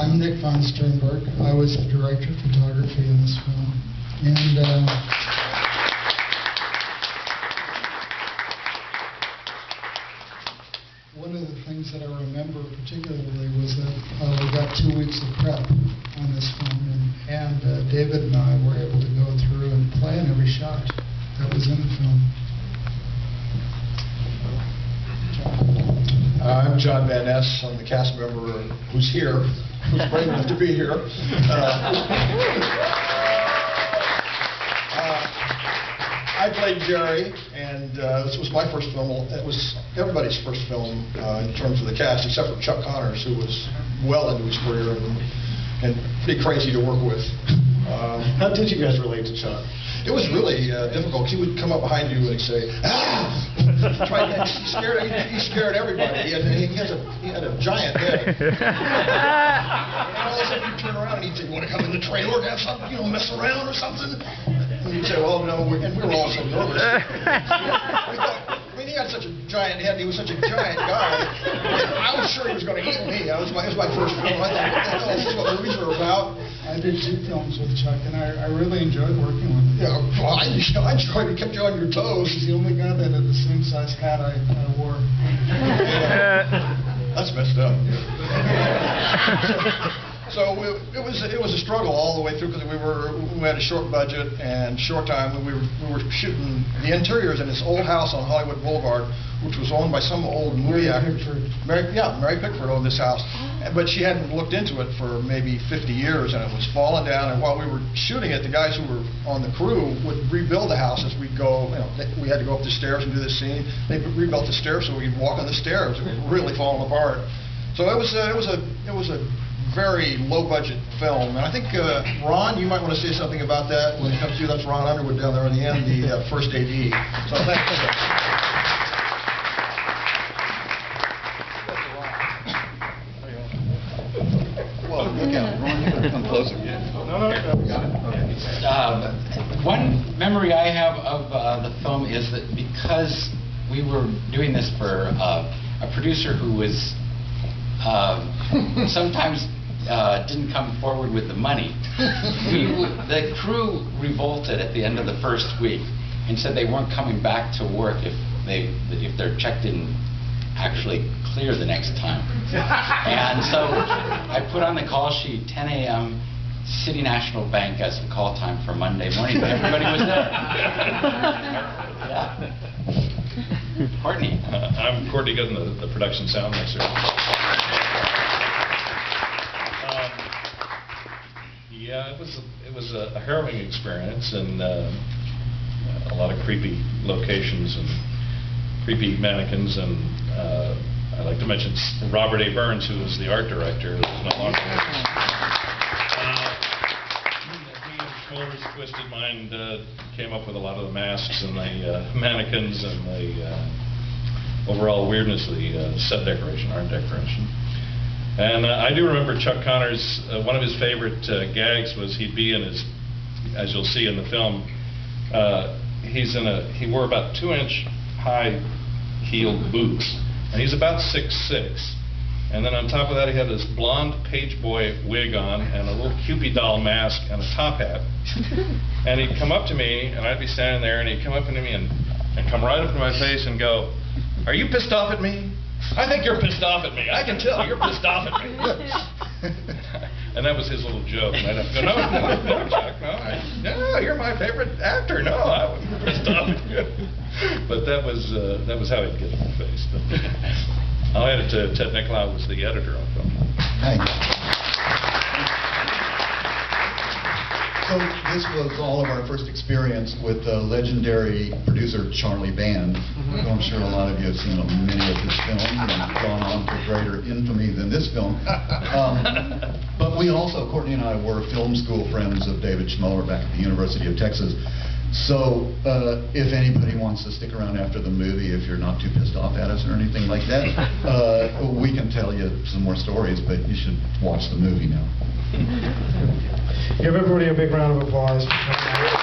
I'm Nick von Sternberg. I was the director of photography in this film. And one of the things that I remember particularly was that we got 2 weeks of prep on this film, and David and I were able to go through and plan every shot that was in the film. I'm Jon Van Ness. I'm the cast member who's here, who's brave enough to be here. I played Jerry, and this was my first film. It was everybody's first film in terms of the cast, except for Chuck Connors, who was well into his career and pretty crazy to work with. How did you guys relate to Chuck? It was really difficult. He would come up behind you and say, "Ah!" He scared everybody. He had a giant head. And all of a sudden, he'd turn around and he'd say, "You want to come in the trailer and have something, mess around or something?" And you'd say, "Well, no," and we were all so nervous. He had such a giant head. He was such a giant guy. I was sure he was going to eat me. It was my first film. I thought, this is what movies are about. I did 2 films with Chuck, and I really enjoyed working with him. Yeah, well, I enjoyed it. It kept you on your toes. He's the only guy that had the same size hat I wore. That's messed up. So it was a struggle all the way through because we had a short budget and short time. We were shooting the interiors in this old house on Hollywood Boulevard, which was owned by some old movie actor. Mary Pickford owned this house, but she hadn't looked into it for maybe 50 years, and it was falling down. And while we were shooting it, the guys who were on the crew would rebuild the house as we'd go. We had to go up the stairs and do this scene. They rebuilt the stairs so we'd walk on the stairs. It was really falling apart. So it was a very low-budget film, and I think, Ron, you might want to say something about that when it comes to you. That's Ron Underwood down there in the end, the first AD. So thanks. Well, again, Ron, you gotta come closer. No. Got it? Okay. One memory I have of the film is that because we were doing this for a producer who was sometimes didn't come forward with the money. The crew revolted at the end of the first week and said they weren't coming back to work if their check didn't actually clear the next time. And so I put on the call sheet 10 a.m. City National Bank as the call time for Monday morning. Everybody was there. Yeah. Courtney. I'm Courtney Gooden, the production sound mixer. Yeah, it was a harrowing experience, and a lot of creepy locations and creepy mannequins, and I'd like to mention Robert A. Burns, who was the art director, who was no longer here. He, in Schmollers' twisted mind, came up with a lot of the masks and the mannequins and the overall weirdness of the set decoration, art decoration. And I do remember Chuck Connors, one of his favorite gags was he'd be in his, as you'll see in the film, he wore about 2-inch high heeled boots, and he's about 6'6". And then on top of that he had this blonde page boy wig on and a little Cupid doll mask and a top hat. And he'd come up to me, and I'd be standing there, and he'd come up to me and come right up to my face and go, "Are you pissed off at me? I think you're pissed off at me. I can tell you're pissed off at me." And that was his little joke. And I'd have to go, no, Chuck, no, you're my favorite actor. No, I wasn't pissed off at you. But that was how he'd get in the face. I'll add it to Ted Nicolau, who was the editor on the film. Thanks. So this was all of our first experience with legendary producer Charlie Band. I'm sure a lot of you have seen many of his films and gone on to greater infamy than this film. But we also, Courtney and I, were film school friends of David Schmoller back at the University of Texas. So if anybody wants to stick around after the movie, if you're not too pissed off at us or anything like that, we can tell you some more stories, but you should watch the movie now. Give everybody a big round of applause for coming out.